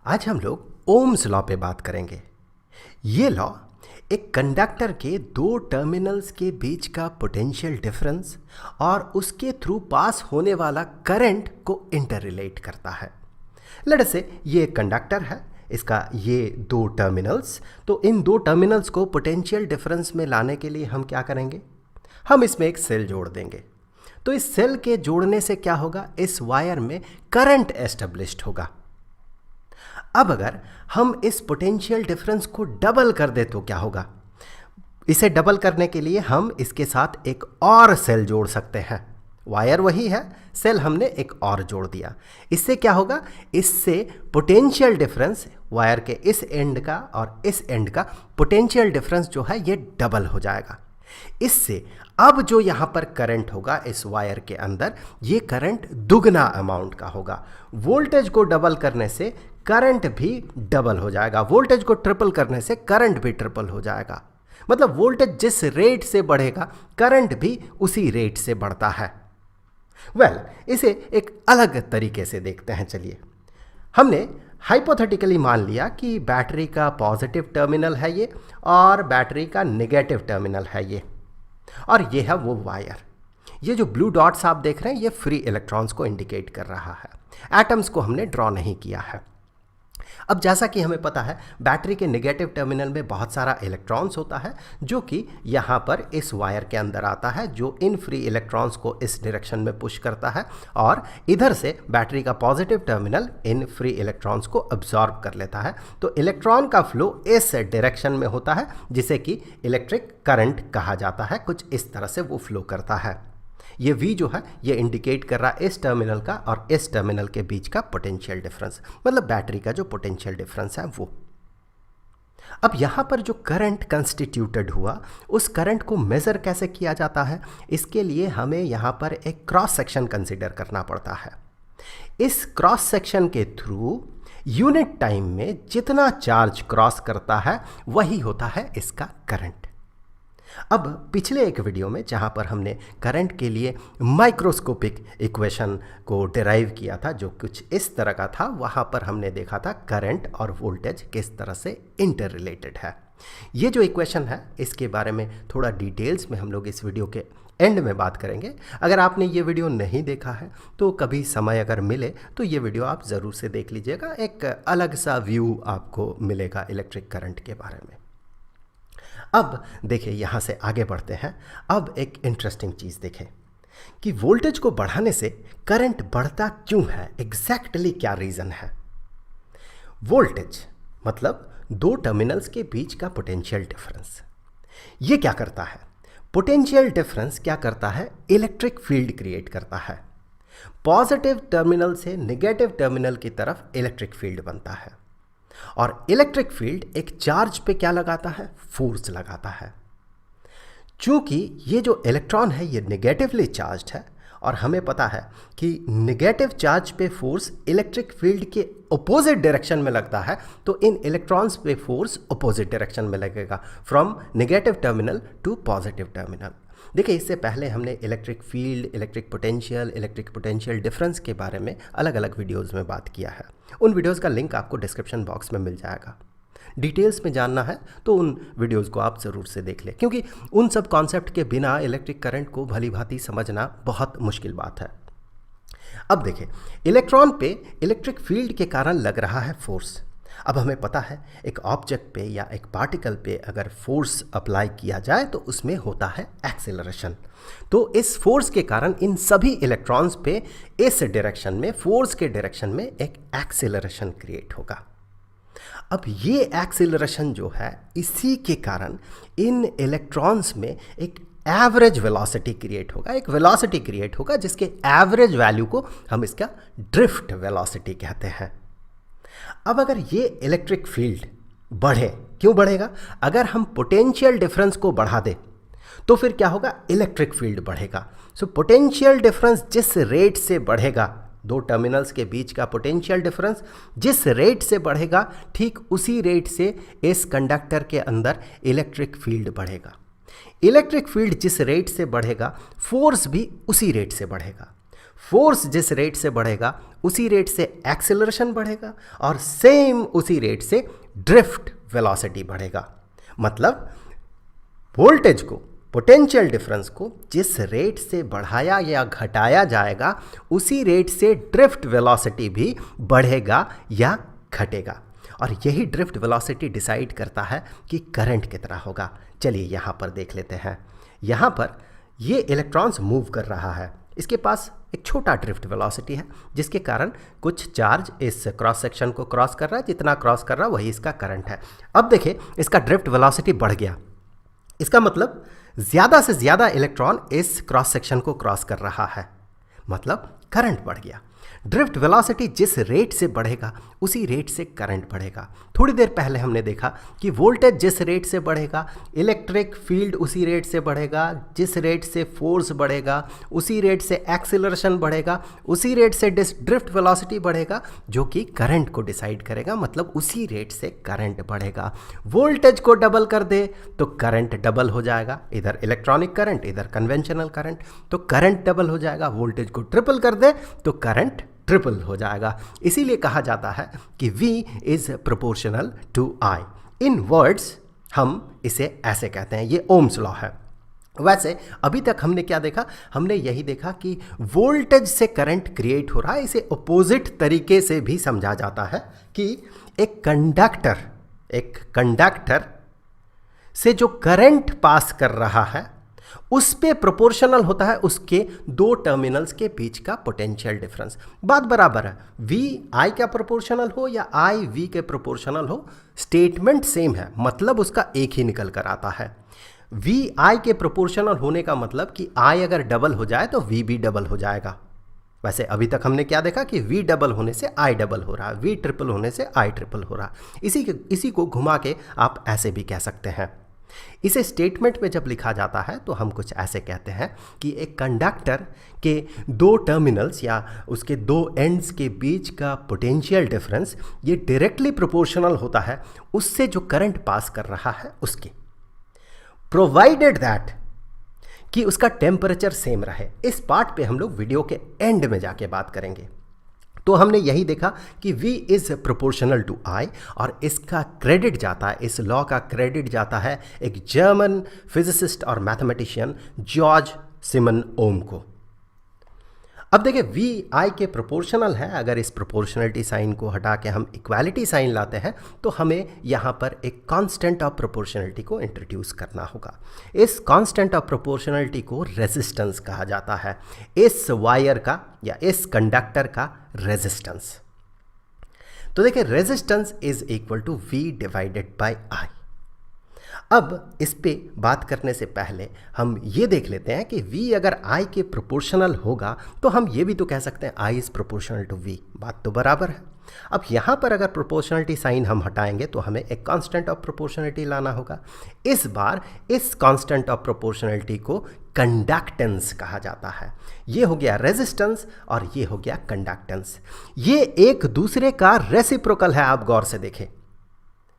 आज हम लोग ओम्स लॉ पे बात करेंगे। ये लॉ एक कंडक्टर के दो टर्मिनल्स के बीच का पोटेंशियल डिफरेंस और उसके थ्रू पास होने वाला करंट को इंटर रिलेट करता है। लेट्स से ये एक कंडक्टर है, इसका ये दो टर्मिनल्स, तो इन दो टर्मिनल्स को पोटेंशियल डिफरेंस में लाने के लिए हम क्या करेंगे, हम इसमें एक सेल जोड़ देंगे। तो इस सेल के जोड़ने से क्या होगा, इस वायर में करंट एस्टेब्लिश्ड होगा। अब अगर हम इस पोटेंशियल डिफरेंस को डबल कर दे तो क्या होगा, इसे डबल करने के लिए हम इसके साथ एक और सेल जोड़ सकते हैं। वायर वही है, सेल हमने एक और जोड़ दिया। इससे क्या होगा, इससे पोटेंशियल डिफरेंस वायर के इस एंड का और इस एंड का पोटेंशियल डिफरेंस जो है ये डबल हो जाएगा। इससे अब जो यहां पर करंट होगा इस वायर के अंदर, ये करंट दुगना अमाउंट का होगा। वोल्टेज को डबल करने से करंट भी डबल हो जाएगा, वोल्टेज को ट्रिपल करने से करंट भी ट्रिपल हो जाएगा। मतलब वोल्टेज जिस रेट से बढ़ेगा करंट भी उसी रेट से बढ़ता है। इसे एक अलग तरीके से देखते हैं। चलिए, हमने हाइपोथेटिकली मान लिया कि बैटरी का पॉजिटिव टर्मिनल है ये और बैटरी का नेगेटिव टर्मिनल है ये, और ये है वो वायर। ये जो ब्लू डॉट्स आप देख रहे हैं ये फ्री इलेक्ट्रॉन्स को इंडिकेट कर रहा है, एटम्स को हमने ड्रॉ नहीं किया है। अब जैसा कि हमें पता है बैटरी के नेगेटिव टर्मिनल में बहुत सारा इलेक्ट्रॉन्स होता है जो कि यहाँ पर इस वायर के अंदर आता है, जो इन फ्री इलेक्ट्रॉन्स को इस डायरेक्शन में पुश करता है, और इधर से बैटरी का positive terminal in free electrons को अब्जॉर्ब कर लेता है। तो इलेक्ट्रॉन का फ्लो इस डायरेक्शन में होता है जिसे कि इलेक्ट्रिक करंट कहा जाता है। कुछ इस तरह से वो फ्लो करता है। ये V जो है ये इंडिकेट कर रहा है इस टर्मिनल का और इस टर्मिनल के बीच का पोटेंशियल डिफरेंस, मतलब बैटरी का जो पोटेंशियल डिफरेंस है वो। अब यहाँ पर जो करंट कंस्टिट्यूटेड हुआ उस करंट को मेज़र कैसे किया जाता है, इसके लिए हमें यहाँ पर एक क्रॉस सेक्शन कंसिडर करना पड़ता है। इस क्रॉस सेक्शन के थ्रू यूनिट टाइम में जितना चार्ज क्रॉस करता है वही होता है इसका करंट। अब पिछले एक वीडियो में जहां पर हमने करंट के लिए माइक्रोस्कोपिक इक्वेशन को डिराइव किया था जो कुछ इस तरह का था, वहां पर हमने देखा था करंट और वोल्टेज किस तरह से इंटर रिलेटेड है। ये जो इक्वेशन है इसके बारे में थोड़ा डिटेल्स में हम लोग इस वीडियो के एंड में बात करेंगे। अगर आपने ये वीडियो नहीं देखा है तो कभी समय अगर मिले तो ये वीडियो आप ज़रूर से देख लीजिएगा, एक अलग सा व्यू आपको मिलेगा इलेक्ट्रिक करंट के बारे में। अब देखिए, यहाँ से आगे बढ़ते हैं। अब एक इंटरेस्टिंग चीज़ देखें कि वोल्टेज को बढ़ाने से करंट बढ़ता क्यों है, एग्जैक्टली क्या रीज़न है। वोल्टेज मतलब दो टर्मिनल्स के बीच का पोटेंशियल डिफरेंस। ये क्या करता है, पोटेंशियल डिफरेंस क्या करता है, इलेक्ट्रिक फील्ड क्रिएट करता है। पॉजिटिव टर्मिनल से नेगेटिव टर्मिनल की तरफ इलेक्ट्रिक फील्ड बनता है, और इलेक्ट्रिक फील्ड एक चार्ज पे क्या लगाता है, फोर्स लगाता है। चूंकि ये जो इलेक्ट्रॉन है ये नेगेटिवली चार्ज्ड है और हमें पता है कि नेगेटिव चार्ज पे फोर्स इलेक्ट्रिक फील्ड के अपोजिट डायरेक्शन में लगता है, तो इन इलेक्ट्रॉन्स पे फोर्स अपोजिट डायरेक्शन में लगेगा, from negative terminal to positive terminal. देखिए, इससे पहले हमने electric field, electric potential difference के बारे में अलग अलग वीडियोस में बात किया है। उन वीडियोस का लिंक आपको डिस्क्रिप्शन बॉक्स में मिल जाएगा। डिटेल्स में जानना है तो उन वीडियोस को आप ज़रूर से देख लें, क्योंकि उन सब कॉन्सेप्ट के बिना इलेक्ट्रिक करंट को भली भांति समझना बहुत मुश्किल बात है। अब देखिए, इलेक्ट्रॉन पे इलेक्ट्रिक फील्ड के कारण लग रहा है फोर्स। अब हमें पता है एक ऑब्जेक्ट पे या एक पार्टिकल पे अगर फोर्स अप्लाई किया जाए तो उसमें होता है एक्सेलरेशन। तो इस फोर्स के कारण इन सभी इलेक्ट्रॉन्स पे इस डायरेक्शन में, फोर्स के डायरेक्शन में एक एक्सेलरेशन क्रिएट होगा। अब ये एक्सेलरेशन जो है इसी के कारण इन इलेक्ट्रॉन्स में एक एवरेज वेलोसिटी क्रिएट होगा, एक वेलोसिटी क्रिएट होगा जिसके एवरेज वैल्यू को हम इसका ड्रिफ्ट वेलोसिटी कहते हैं। अब अगर ये इलेक्ट्रिक फील्ड बढ़े, क्यों बढ़ेगा, अगर हम पोटेंशियल डिफरेंस को बढ़ा दें तो फिर क्या होगा, इलेक्ट्रिक फील्ड बढ़ेगा। सो पोटेंशियल डिफरेंस जिस रेट से बढ़ेगा, दो टर्मिनल्स के बीच का पोटेंशियल डिफरेंस जिस रेट से बढ़ेगा, ठीक उसी रेट से इस कंडक्टर के अंदर इलेक्ट्रिक फील्ड बढ़ेगा। इलेक्ट्रिक फील्ड जिस रेट से बढ़ेगा, फोर्स भी उसी रेट से बढ़ेगा। फोर्स जिस रेट से बढ़ेगा उसी रेट से एक्सेलरेशन बढ़ेगा और सेम उसी रेट से ड्रिफ्ट वेलोसिटी बढ़ेगा। मतलब वोल्टेज को, पोटेंशियल डिफरेंस को जिस रेट से बढ़ाया या घटाया जाएगा उसी रेट से ड्रिफ्ट वेलोसिटी भी बढ़ेगा या घटेगा। और यही ड्रिफ्ट वेलोसिटी डिसाइड करता है कि करंट कितना होगा। चलिए यहाँ पर देख लेते हैं। यहाँ पर ये इलेक्ट्रॉन्स मूव कर रहा है, इसके पास एक छोटा ड्रिफ्ट वेलोसिटी है जिसके कारण कुछ चार्ज इस क्रॉस सेक्शन को क्रॉस कर रहा है, जितना क्रॉस कर रहा है वही इसका करंट है। अब देखिए इसका ड्रिफ्ट वेलोसिटी बढ़ गया, इसका मतलब ज़्यादा से ज़्यादा इलेक्ट्रॉन इस क्रॉस सेक्शन को क्रॉस कर रहा है, मतलब करंट बढ़ गया। ड्रिफ्ट वेलोसिटी जिस रेट से बढ़ेगा उसी रेट से करंट बढ़ेगा। थोड़ी देर पहले हमने देखा कि वोल्टेज जिस रेट से बढ़ेगा इलेक्ट्रिक फील्ड उसी रेट से बढ़ेगा, जिस रेट से फोर्स बढ़ेगा उसी रेट से एक्सीलरेशन बढ़ेगा, उसी रेट से ड्रिफ्ट वेलोसिटी बढ़ेगा जो कि करंट को डिसाइड करेगा, मतलब उसी रेट से करंट बढ़ेगा। वोल्टेज को डबल कर दे तो करंट डबल हो जाएगा, इधर इलेक्ट्रॉनिक करंट इधर कन्वेंशनल करंट, तो करंट डबल हो जाएगा। वोल्टेज को ट्रिपल कर दे तो करंट ट्रिपल हो जाएगा। इसीलिए कहा जाता है कि V is proportional to I। In words हम इसे ऐसे कहते हैं, ये ओम्स लॉ है। वैसे अभी तक हमने क्या देखा, हमने यही देखा कि वोल्टेज से करंट क्रिएट हो रहा है। इसे अपोजिट तरीके से भी समझा जाता है कि एक कंडक्टर से जो करंट पास कर रहा है उस पे प्रोपोर्शनल होता है उसके दो टर्मिनल्स के बीच का पोटेंशियल डिफरेंस। बात बराबर है, V I का प्रोपोर्शनल हो या I V के प्रोपोर्शनल हो, स्टेटमेंट सेम है, मतलब उसका एक ही निकल कर आता है। V I के प्रोपोर्शनल होने का मतलब कि I अगर डबल हो जाए तो V भी डबल हो जाएगा। वैसे अभी तक हमने क्या देखा कि V डबल होने से I डबल हो रहा है, V ट्रिपल होने से I ट्रिपल हो रहा है। इसी को घुमा के आप ऐसे भी कह सकते हैं। इसे स्टेटमेंट में जब लिखा जाता है तो हम कुछ ऐसे कहते हैं कि एक कंडक्टर के दो टर्मिनल्स या उसके दो एंड्स के बीच का पोटेंशियल डिफरेंस ये डायरेक्टली प्रोपोर्शनल होता है उससे जो करंट पास कर रहा है उसके, प्रोवाइडेड दैट कि उसका टेम्परेचर सेम रहे। इस पार्ट पे हम लोग वीडियो के एंड में जाके बात करेंगे। तो हमने यही देखा कि V is proportional to I और इसका क्रेडिट जाता है, इस लॉ का क्रेडिट जाता है एक जर्मन फिजिसिस्ट और मैथमेटिशियन जॉर्ज सिमन ओम को। अब देखिए V I के प्रोपोर्शनल है, अगर इस प्रोपोर्शनलिटी साइन को हटा के हम इक्वालिटी साइन लाते हैं तो हमें यहाँ पर एक कांस्टेंट ऑफ प्रोपोर्शनलिटी को इंट्रोड्यूस करना होगा। इस कांस्टेंट ऑफ प्रोपोर्शनलिटी को रेजिस्टेंस कहा जाता है, इस वायर का या इस कंडक्टर का रेजिस्टेंस। तो देखिए resistance is equal to V divided by I। अब इस पे बात करने से पहले हम ये देख लेते हैं कि V अगर I के प्रोपोर्शनल होगा तो हम ये भी तो कह सकते हैं I is proportional to V, बात तो बराबर है। अब यहाँ पर अगर प्रोपोर्शनलिटी साइन हम हटाएंगे तो हमें एक कांस्टेंट ऑफ प्रोपोर्शनलिटी लाना होगा। इस बार इस कांस्टेंट ऑफ प्रोपोर्शनलिटी को कंडक्टेंस कहा जाता है। ये हो गया रेजिस्टेंस और ये हो गया कंडक्टेंस। ये एक दूसरे का रेसिप्रोकल है, आप गौर से देखें,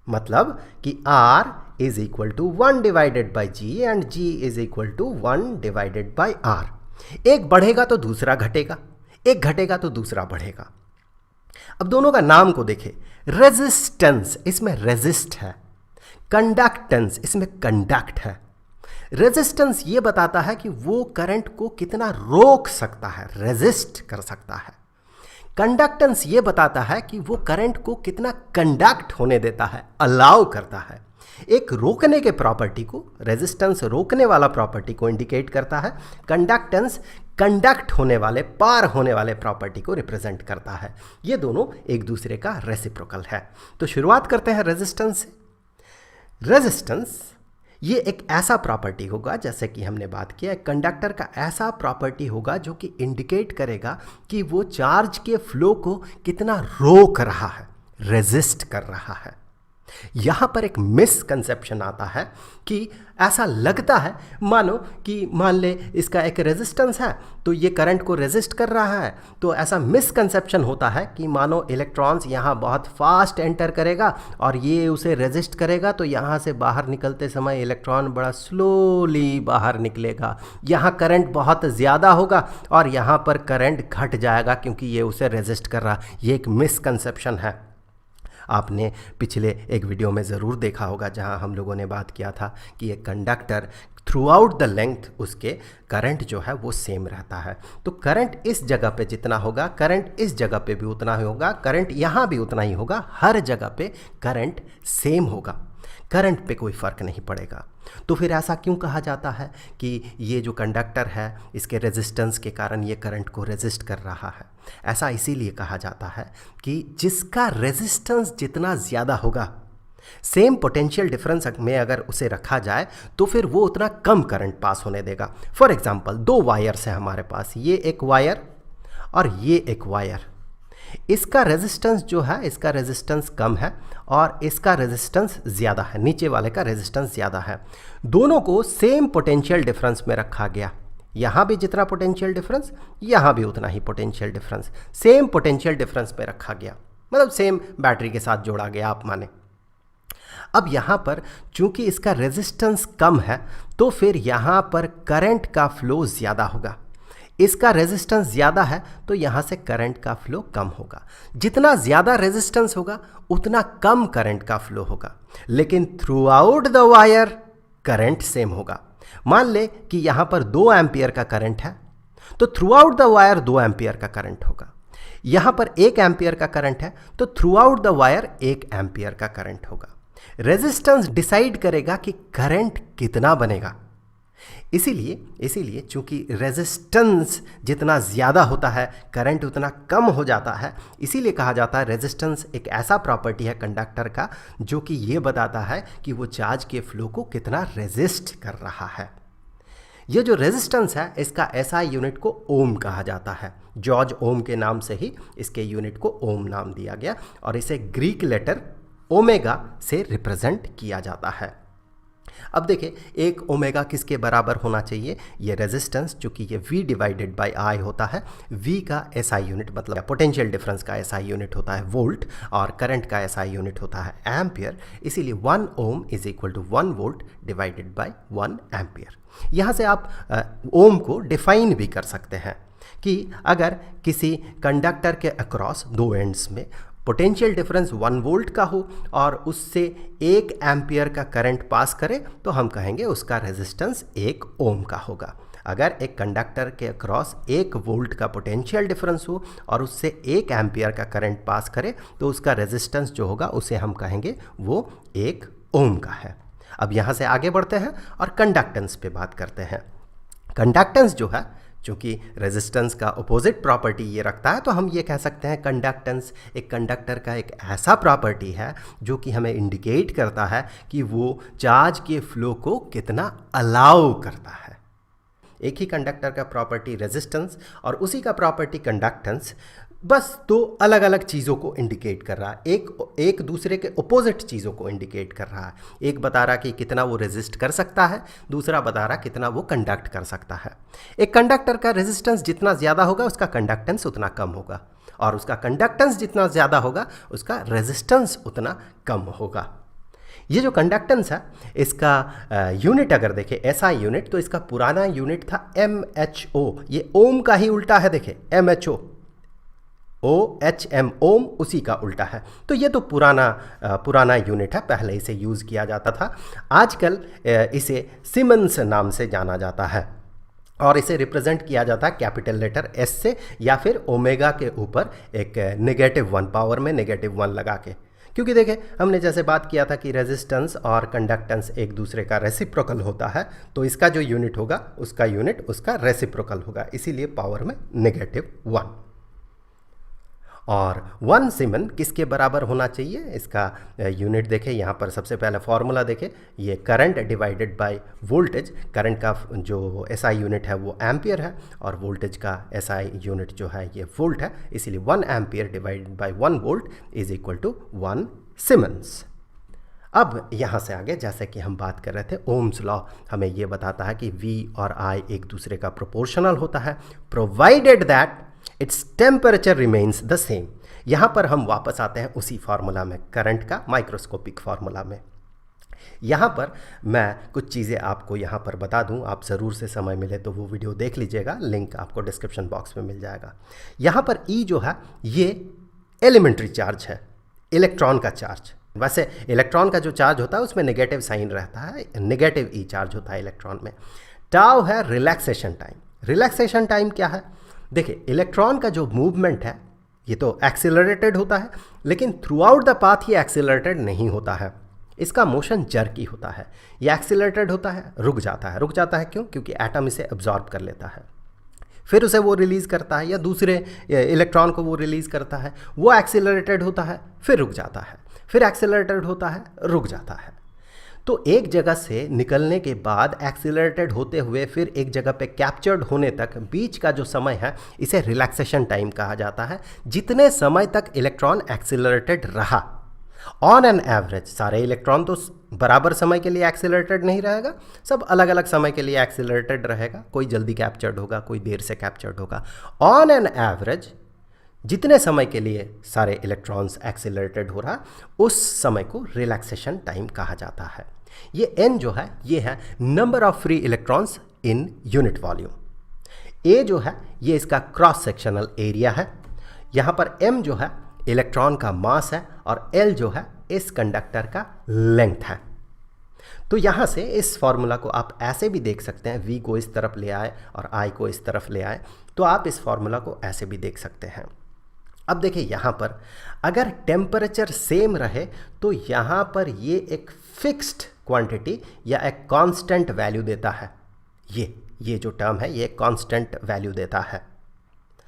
मतलब कि R is equal to 1 divided by G and G is equal to 1 divided by R। एक बढ़ेगा तो दूसरा घटेगा, एक घटेगा तो दूसरा बढ़ेगा। अब दोनों का नाम को देखें, रेजिस्टेंस इसमें रेजिस्ट है, कंडक्टेंस इसमें कंडक्ट है। रेजिस्टेंस ये बताता है कि वो करंट को कितना रोक सकता है, रेजिस्ट कर सकता है। कंडक्टेंस ये बताता है कि वो करंट को कितना कंडक्ट होने देता है, अलाउ करता है। एक रोकने के प्रॉपर्टी को, रेजिस्टेंस रोकने वाला प्रॉपर्टी को इंडिकेट करता है, कंडक्टेंस कंडक्ट होने वाले, पार होने वाले प्रॉपर्टी को रिप्रेजेंट करता है। ये दोनों एक दूसरे का रेसिप्रोकल है। तो शुरुआत करते हैं रेजिस्टेंस से। रेजिस्टेंस ये एक ऐसा प्रॉपर्टी होगा, जैसे कि हमने बात किया, कंडक्टर का ऐसा प्रॉपर्टी होगा जो कि इंडिकेट करेगा कि वो चार्ज के फ्लो को कितना रोक रहा है, रेजिस्ट कर रहा है। यहाँ पर एक मिसकंसेप्शन आता है कि ऐसा लगता है मानो कि मान ले इसका एक रेजिस्टेंस है तो ये करंट को रेजिस्ट कर रहा है, तो ऐसा मिसकंसेप्शन होता है कि मानो इलेक्ट्रॉन्स यहाँ बहुत फास्ट एंटर करेगा और ये उसे रेजिस्ट करेगा, तो यहाँ से बाहर निकलते समय इलेक्ट्रॉन बड़ा स्लोली बाहर निकलेगा। यहाँ करंट बहुत ज़्यादा होगा और यहाँ पर करंट घट जाएगा क्योंकि ये उसे रेजिस्ट कर रहा। ये एक मिसकंसेप्शन है। आपने पिछले एक वीडियो में ज़रूर देखा होगा जहां हम लोगों ने बात किया था कि एक conductor through out the length उसके करंट जो है वो सेम रहता है। तो करंट इस जगह पे जितना होगा करंट इस जगह पे भी उतना ही होगा, करंट यहाँ भी उतना ही होगा, हर जगह पे करंट सेम होगा, करंट पे कोई फ़र्क नहीं पड़ेगा। तो फिर ऐसा क्यों कहा जाता है कि ये जो कंडक्टर है इसके रेजिस्टेंस के कारण ये करंट को रेजिस्ट कर रहा है? ऐसा इसीलिए कहा जाता है कि जिसका रेजिस्टेंस जितना ज़्यादा होगा, सेम पोटेंशियल डिफरेंस में अगर उसे रखा जाए तो फिर वो उतना कम करंट पास होने देगा। फॉर एग्जांपल, दो वायर्स हैं हमारे पास, ये एक वायर और ये एक वायर। इसका रेजिस्टेंस जो है, इसका रेजिस्टेंस कम है और इसका रेजिस्टेंस ज़्यादा है, नीचे वाले का रेजिस्टेंस ज़्यादा है। दोनों को सेम पोटेंशियल डिफरेंस में रखा गया, यहाँ भी जितना पोटेंशियल डिफरेंस, यहाँ भी उतना ही potential difference, same potential difference में रखा गया, मतलब सेम बैटरी के साथ जोड़ा गया आप माने। अब यहाँ पर चूंकि इसका रेजिस्टेंस कम है तो फिर यहाँ पर करंट का फ्लो ज़्यादा होगा। इसका रेजिस्टेंस ज़्यादा है तो यहाँ से करंट का फ्लो कम होगा। जितना ज़्यादा रेजिस्टेंस होगा उतना कम करंट का फ्लो होगा, लेकिन through out the wire current same होगा। मान ले कि यहाँ पर 2 एम्पियर का करंट है तो through out the wire 2 ampere का करंट होगा। यहाँ पर 1 एम्पियर का करंट है तो through out the wire 1 ampere का करंट होगा। रेजिस्टेंस डिसाइड करेगा कि करंट कितना बनेगा। इसीलिए चूंकि रेजिस्टेंस जितना ज़्यादा होता है करंट उतना कम हो जाता है, इसीलिए कहा जाता है रेजिस्टेंस एक ऐसा प्रॉपर्टी है कंडक्टर का जो कि ये बताता है कि वो चार्ज के फ्लो को कितना रेजिस्ट कर रहा है। ये जो रेजिस्टेंस है इसका एसआई यूनिट को ओम कहा जाता है। जॉर्ज ओम के नाम से ही इसके यूनिट को ओम नाम दिया गया और इसे ग्रीक लेटर ओमेगा से रिप्रेजेंट किया जाता है। अब देखिए, एक ओमेगा किसके बराबर होना चाहिए? ये रेजिस्टेंस, चूंकि ये V डिवाइडेड बाई I होता है, V का SI यूनिट मतलब पोटेंशियल डिफरेंस का SI यूनिट होता है वोल्ट और करंट का SI यूनिट होता है एम्पियर। इसीलिए 1 ohm is equal to 1 volt divided by 1 ampere. यहाँ से आप ओम को डिफाइन भी कर सकते हैं कि अगर किसी कंडक्टर के अक्रॉस 2 एंड्स में पोटेंशियल डिफरेंस 1 वोल्ट का हो और उससे 1 एम्पियर का करंट पास करे तो हम कहेंगे उसका रेजिस्टेंस 1 ओम का होगा। अगर एक कंडक्टर के अक्रॉस 1 वोल्ट का पोटेंशियल डिफरेंस हो और उससे 1 एम्पियर का करंट पास करे तो उसका रेजिस्टेंस जो होगा उसे हम कहेंगे वो 1 ओम का है। अब यहाँ से आगे बढ़ते हैं और कंडक्टेंस पे बात करते हैं। कंडक्टेंस जो है, चूँकि रेजिस्टेंस का अपोजिट प्रॉपर्टी ये रखता है, तो हम ये कह सकते हैं कंडक्टेंस एक कंडक्टर का एक ऐसा प्रॉपर्टी है जो कि हमें इंडिकेट करता है कि वो चार्ज के फ्लो को कितना अलाउ करता है। एक ही कंडक्टर का प्रॉपर्टी रेजिस्टेंस और उसी का प्रॉपर्टी कंडक्टेंस, बस 2 अलग अलग चीज़ों को इंडिकेट कर रहा है, एक दूसरे के अपोजिट चीज़ों को इंडिकेट कर रहा है। एक बता रहा कि कितना वो रेजिस्ट कर सकता है, दूसरा बता रहा कितना वो कंडक्ट कर सकता है। एक कंडक्टर का रेजिस्टेंस जितना ज़्यादा होगा उसका कंडक्टेंस उतना कम होगा और उसका कंडक्टेंस जितना ज़्यादा होगा उसका रेजिस्टेंस उतना कम होगा। ये जो कंडक्टेंस है इसका यूनिट अगर देखें एसआई यूनिट, तो इसका पुराना यूनिट था MHO। ये ओम का ही उल्टा है, देखें MHO, OHM ओम उसी का उल्टा है। तो ये तो पुराना यूनिट है, पहले इसे यूज़ किया जाता था। आजकल इसे सीमेंस नाम से जाना जाता है और इसे रिप्रेजेंट किया जाता है कैपिटल लेटर S से या फिर ओमेगा के ऊपर एक -1 पावर में -1 लगा के। क्योंकि देखें, हमने जैसे बात किया था कि रेजिस्टेंस और कंडक्टेंस एक दूसरे का रेसिप्रोकल होता है, तो इसका जो यूनिट होगा उसका यूनिट उसका रेसिप्रोकल होगा, इसीलिए पावर में -1। और 1 सीमेन किसके बराबर होना चाहिए? इसका यूनिट देखें, यहाँ पर सबसे पहले फॉर्मूला देखें, ये current divided by voltage. Current का जो एसआई यूनिट है वो एम्पियर है और वोल्टेज का एसआई यूनिट जो है ये वोल्ट है, इसीलिए 1 ampere divided by 1 volt is equal to 1 siemens. अब यहाँ से आगे जैसे कि हम बात कर रहे थे, ओम्स लॉ हमें ये बताता है कि V और I एक दूसरे का प्रोपोर्शनल होता है provided that its temperature remains the same. यहाँ पर हम वापस आते हैं उसी फार्मूला में, करंट का माइक्रोस्कोपिक फार्मूला में। यहाँ पर मैं कुछ चीज़ें आपको यहाँ पर बता दूँ, आप ज़रूर से समय मिले तो वो वीडियो देख लीजिएगा, लिंक आपको डिस्क्रिप्शन बॉक्स में मिल जाएगा। यहाँ पर E जो है ये एलिमेंट्री चार्ज है, इलेक्ट्रॉन का चार्ज। वैसे इलेक्ट्रॉन का जो चार्ज होता है उसमें नेगेटिव साइन रहता है, नेगेटिव ई चार्ज होता है इलेक्ट्रॉन में। टाउ है रिलैक्सेशन टाइम। रिलैक्सेशन टाइम क्या है? देखिए इलेक्ट्रॉन का जो मूवमेंट है ये तो एक्सेलरेटेड होता है, लेकिन थ्रू आउट द पाथ ये एक्सेलरेटेड नहीं होता है, इसका मोशन जर्की होता है। ये एक्सेलरेटेड होता है, रुक जाता है। रुक जाता है क्यों? क्योंकि एटम इसे अब्जॉर्ब कर लेता है, फिर उसे वो रिलीज़ करता है या दूसरे इलेक्ट्रॉन को वो रिलीज़ करता है। वो एक्सेलरेटेड होता है, फिर रुक जाता है, फिर एक्सेलरेटेड होता है, रुक जाता है। तो एक जगह से निकलने के बाद एक्सेलरेटेड होते हुए फिर एक जगह पे कैप्चर्ड होने तक बीच का जो समय है इसे रिलैक्सेशन टाइम कहा जाता है। जितने समय तक इलेक्ट्रॉन एक्सेलरेटेड रहा, ऑन एन एवरेज सारे इलेक्ट्रॉन तो बराबर समय के लिए एक्सेलरेटेड नहीं रहेगा, सब अलग अलग समय के लिए एक्सेलरेटेड रहेगा। कोई जल्दी कैप्चर्ड होगा, कोई देर से कैप्चर्ड होगा। ऑन एन एवरेज जितने समय के लिए सारे इलेक्ट्रॉन्स एक्सेलरेटेड हो रहा, उस समय को रिलैक्सेशन टाइम कहा जाता है। ये n जो है ये है number of free electrons in unit volume. a जो है ये इसका क्रॉस सेक्शनल एरिया है। यहाँ पर m जो है इलेक्ट्रॉन का मास है और L जो है इस कंडक्टर का लेंथ है। तो यहाँ से इस फॉर्मूला को आप ऐसे भी देख सकते हैं, V को इस तरफ ले आए और I को इस तरफ ले आए, तो आप इस फॉर्मूला को ऐसे भी देख सकते हैं। अब देखिए यहाँ पर अगर टेम्परेचर सेम रहे तो यहाँ पर ये एक फिक्स्ड क्वांटिटी या एक कांस्टेंट वैल्यू देता है। ये जो टर्म है ये कांस्टेंट वैल्यू देता है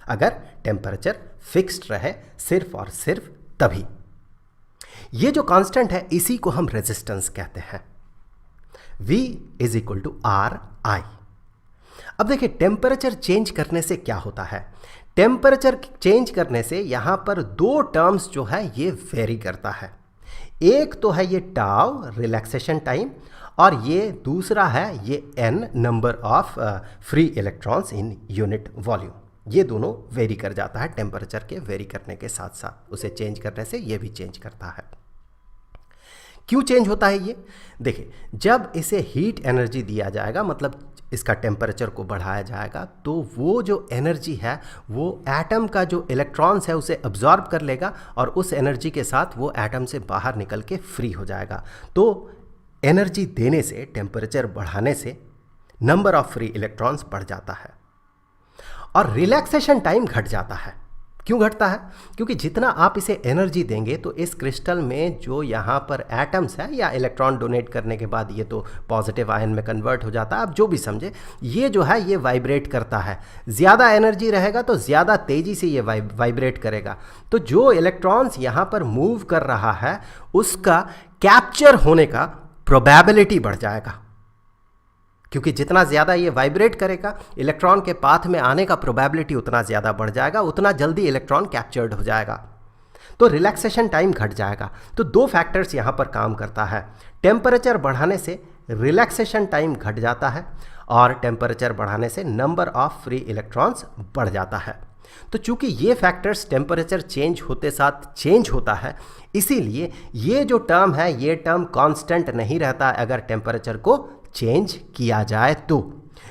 अगर टेम्परेचर फिक्स्ड रहे, सिर्फ और सिर्फ तभी। ये जो कांस्टेंट है इसी को हम रेजिस्टेंस कहते हैं। V is equal to RI। अब देखिए टेम्परेचर चेंज करने से क्या होता है? टेम्परेचर चेंज करने से यहाँ पर दो टर्म्स जो है ये वेरी करता है। एक तो है ये टाउ रिलैक्सेशन टाइम और ये दूसरा है ये n number of free electrons in unit volume. ये दोनों वेरी कर जाता है टेम्परेचर के वेरी करने के साथ साथ, उसे चेंज करने से ये भी चेंज करता है। क्यों चेंज होता है ये? देखिए जब इसे हीट एनर्जी दिया जाएगा, मतलब इसका टेम्परेचर को बढ़ाया जाएगा, तो वो जो एनर्जी है वो एटम का जो इलेक्ट्रॉन्स है उसे अब्जॉर्ब कर लेगा और उस एनर्जी के साथ वो एटम से बाहर निकल के फ्री हो जाएगा। तो एनर्जी देने से, टेम्परेचर बढ़ाने से नंबर ऑफ फ्री इलेक्ट्रॉन्स बढ़ जाता है और रिलैक्सेशन टाइम घट जाता है। क्यों घटता है? क्योंकि जितना आप इसे एनर्जी देंगे तो इस क्रिस्टल में जो यहाँ पर एटम्स है या इलेक्ट्रॉन डोनेट करने के बाद ये तो पॉजिटिव आयन में कन्वर्ट हो जाता है, आप जो भी समझे, ये जो है ये वाइब्रेट करता है। ज़्यादा एनर्जी रहेगा तो ज़्यादा तेज़ी से ये वाइब्रेट करेगा। तो जो इलेक्ट्रॉन्स यहाँ पर मूव कर रहा है उसका कैप्चर होने का प्रोबेबिलिटी बढ़ जाएगा, क्योंकि जितना ज़्यादा ये वाइब्रेट करेगा इलेक्ट्रॉन के पाथ में आने का प्रोबेबिलिटी उतना ज़्यादा बढ़ जाएगा, उतना जल्दी इलेक्ट्रॉन कैप्चर्ड हो जाएगा, तो रिलैक्सेशन टाइम घट जाएगा। तो दो फैक्टर्स यहाँ पर काम करता है। टेम्परेचर बढ़ाने से रिलैक्सेशन टाइम घट जाता है और टेम्परेचर बढ़ाने से नंबर ऑफ फ्री इलेक्ट्रॉन्स बढ़ जाता है। तो चूंकि ये फैक्टर्स टेम्परेचर चेंज होते साथ चेंज होता है, इसीलिए ये जो टर्म है ये टर्म कांस्टेंट नहीं रहता अगर टेम्परेचर को चेंज किया जाए तो।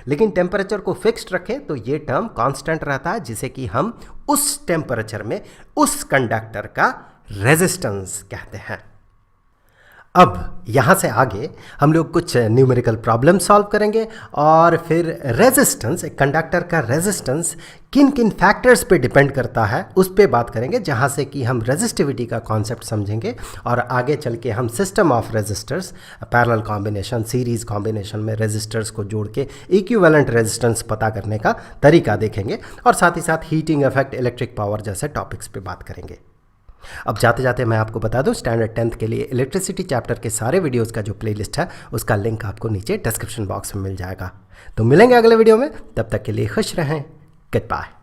लेकिन टेम्परेचर को फिक्स्ड रखें तो ये टर्म कांस्टेंट रहता है, जिसे कि हम उस टेम्परेचर में उस कंडक्टर का रेजिस्टेंस कहते हैं। अब यहाँ से आगे हम लोग कुछ न्यूमेरिकल प्रॉब्लम सॉल्व करेंगे और फिर रेजिस्टेंस, कंडक्टर का रेजिस्टेंस किन किन फैक्टर्स पे डिपेंड करता है उस पे बात करेंगे, जहाँ से कि हम रेजिस्टिविटी का कॉन्सेप्ट समझेंगे और आगे चल के हम system of resistors, parallel combination, series combination में रेजिस्टर्स को जोड़ के इक्विवेलेंट रेजिस्टेंस पता करने का तरीका देखेंगे और साथ ही साथ हीटिंग इफेक्ट, इलेक्ट्रिक पावर जैसे टॉपिक्स पे बात करेंगे। अब जाते जाते मैं आपको बता दूं, स्टैंडर्ड 10th के लिए इलेक्ट्रिसिटी चैप्टर के सारे वीडियोस का जो प्लेलिस्ट है उसका लिंक आपको नीचे डिस्क्रिप्शन बॉक्स में मिल जाएगा। तो मिलेंगे अगले वीडियो में, तब तक के लिए खुश रहें। Good bye.